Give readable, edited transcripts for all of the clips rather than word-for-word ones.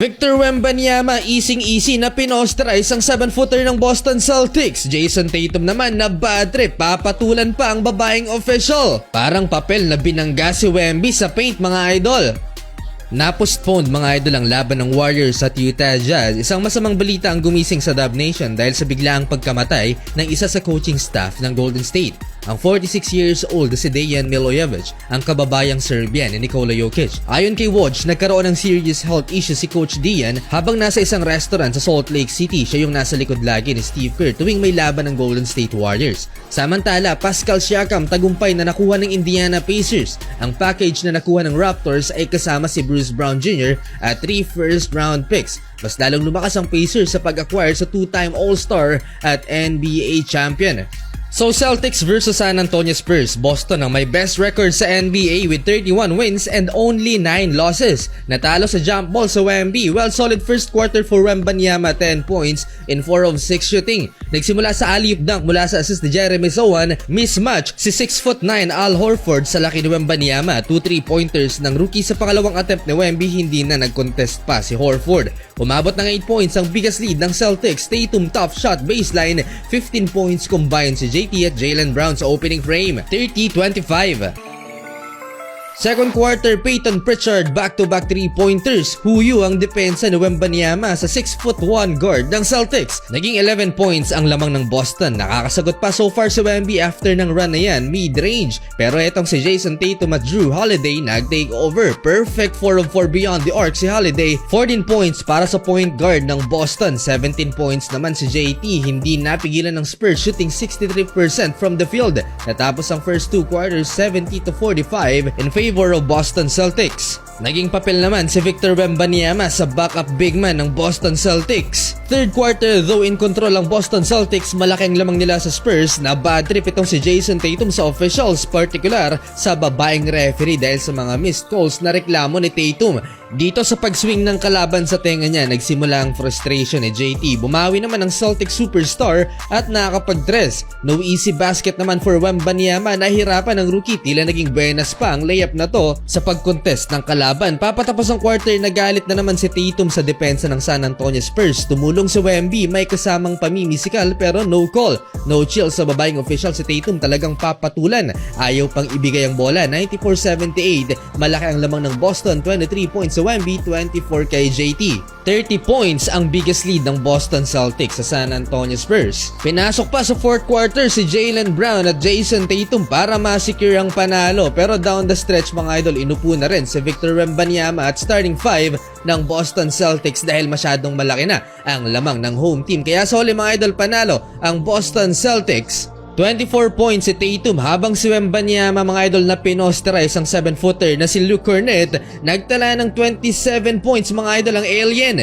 Victor Wembanyama easing-easy na pinostraise ang 7-footer ng Boston Celtics. Jason Tatum naman na bad trip, papatulan pa ang babaeng official. Parang papel na binangga si Wemby sa paint mga idol. Napostponed mga idol ang laban ng Warriors at Utah Jazz. Isang masamang balita ang gumising sa Dub Nation dahil sa biglaang pagkamatay ng isa sa coaching staff ng Golden State. Ang 46 years old si Dejan Milojevic, ang kababayang Serbian ni Nikola Jokic. Ayon kay Woj, nagkaroon ng serious health issue si Coach Dejan habang nasa isang restaurant sa Salt Lake City. Siya yung nasa likod lagi ni Steve Kerr tuwing may laban ng Golden State Warriors. Samantala, Pascal Siakam tagumpay na nakuha ng Indiana Pacers. Ang package na nakuha ng Raptors ay kasama si Bruce Brown Jr. at 3 first-round picks. Mas lalong lumakas ang Pacers sa pag-acquire sa 2-time All-Star at NBA champion. So Celtics versus San Antonio Spurs. Boston ang may best record sa NBA with 31 wins and only 9 losses. Natalo sa jump ball sa Wemby. Well, solid first quarter for Wembanyama, 10 points in 4 of 6 shooting. Nagsimula sa alley-oop dunk mula sa assist ni Jeremy Sohan. Mismatch si 6'9" Al Horford sa laki ni Wembanyama. 2 3-pointers ng rookie sa pangalawang attempt ni Wemby, hindi na nag-contest pa si Horford. Umabot ng 8 points ang biggest lead ng Celtics. Tatum tough shot baseline. 15 points combined si JT at Jaylen Brown sa opening frame. 30-25. Second quarter, Peyton Pritchard back-to-back 3-pointers. Huyo ang depensa ni Wembanyama sa 6'1" guard ng Celtics. Naging 11 points ang lamang ng Boston. Nakakasagot pa so far si Wemby after ng run na yan, mid-range. Pero etong si Jason Tatum at Drew Holiday nag-take over. Perfect 4 of 4 beyond the arc si Holiday. 14 points para sa point guard ng Boston. 17 points naman si JT. Hindi napigilan ng Spurs, shooting 63% from the field. Natapos ang first 2 quarters 70-45 in favor of Boston Celtics. Naging papel naman si Victor Wembanyama sa backup big man ng Boston Celtics. Third quarter, though in control ang Boston Celtics, malaking lamang nila sa Spurs na bad trip itong si Jason Tatum sa officials, particular sa babaeng referee dahil sa mga missed calls na reklamo ni Tatum. Dito sa pag-swing ng kalaban sa tenga niya, nagsimula ang frustration ni JT. Bumawi naman ang Celtic superstar at nakakapag-dress. No easy basket naman for Wembanyama. Nahirapan ang rookie, tila naging buenas pa ang layup na to sa pag-contest ng kalaban. Papatapos ang quarter, nagalit na naman si Tatum sa depensa ng San Antonio Spurs. Tumulong si Wemby, may kasamang pamimisikal pero no call. No chill sa babaeng official si Tatum, talagang papatulan. Ayaw pang ibigay ang bola. 94-78. Malaki ang lamang ng Boston. 23 points sa Wemby, 24 kay JT. 30 points ang biggest lead ng Boston Celtics sa San Antonio Spurs. Pinasok pa sa fourth quarter si Jaylen Brown at Jason Tatum para ma-secure ang panalo. Pero down the stretch mga idol, inupo na rin si Victor Wembanyama at starting 5 ng Boston Celtics dahil masyadong malaki na ang lamang ng home team. Kaya sa huli mga idol, panalo ang Boston Celtics. 24 points si Tatum habang si Wembanyama mga idol na pinostraise ang 7-footer na si Luke Cornett nagtala ng 27 points mga idol ang alien.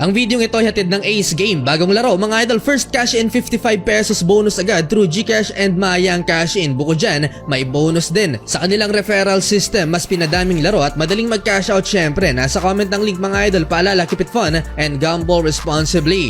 Ang video ito ay hatid ng Ace Game. Bagong laro mga idol, first cash in 55 pesos bonus agad through GCash and Mayang Cash In. Bukod dyan, may bonus din. Sa kanilang referral system, mas pinadaming laro at madaling mag-cash out syempre. Nasa comment ng link mga idol, paalala, keep it fun and gamble responsibly.